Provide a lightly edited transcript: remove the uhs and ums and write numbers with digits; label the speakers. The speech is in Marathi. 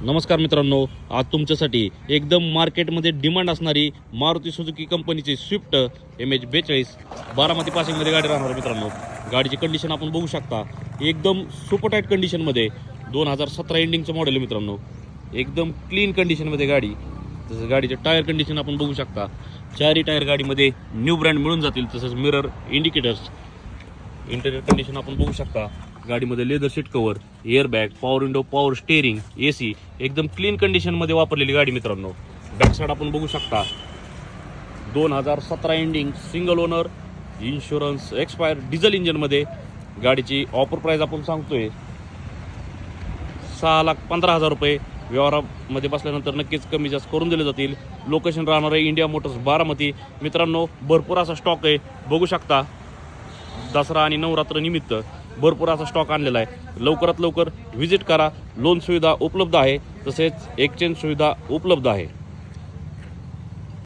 Speaker 1: नमस्कार मित्रांनो, आज तुमच्यासाठी एकदम मार्केटमध्ये डिमांड असणारी मारुती सुझुकी कंपनीची स्विफ्ट MH42 बारामती पासिंगमध्ये गाडी राहणार मित्रांनो. गाडीची कंडिशन आपण बघू शकता, एकदम सुपर टाईट कंडिशनमध्ये 2017 एंडिंगचं मॉडेल आहे मित्रांनो. एकदम क्लीन कंडिशनमध्ये गाडी. तसंच गाडीचे टायर कंडिशन आपण बघू शकता, चारही टायर गाडीमध्ये न्यू ब्रँड मिळून जातील. तसंच मिरर, इंडिकेटर्स, इंटेरियर कंडिशन आपण बघू शकता. गाडीमध्ये leather seat cover, airbag, power window, power steering, AC एकदम क्लीन कंडिशनमध्ये वापरलेली गाडी मित्रांनो. बॅक साईड आपण बघू शकता, 2017 ending, single owner, insurance expire, diesel इंजनमध्ये. गाडीची ऑफर प्राईस आपण सांगतोय 6,15,000 रुपये. व्यवहारामध्ये बसल्यानंतर नक्कीच कमी जास्त करून दिले जातील. लोकेशन राहणार आहे इंडिया मोटर्स बारामती मित्रांनो. भरपूर असा स्टॉक आहे, बघू शकता. दसरा आणि नवरात्र निमित्त भरपूर असा स्टॉक आणलेला आहे. लवकरात लवकर व्हिजिट करा. लोन सुविधा उपलब्ध आहे, तसेच एक्सचेंज सुविधा उपलब्ध आहे.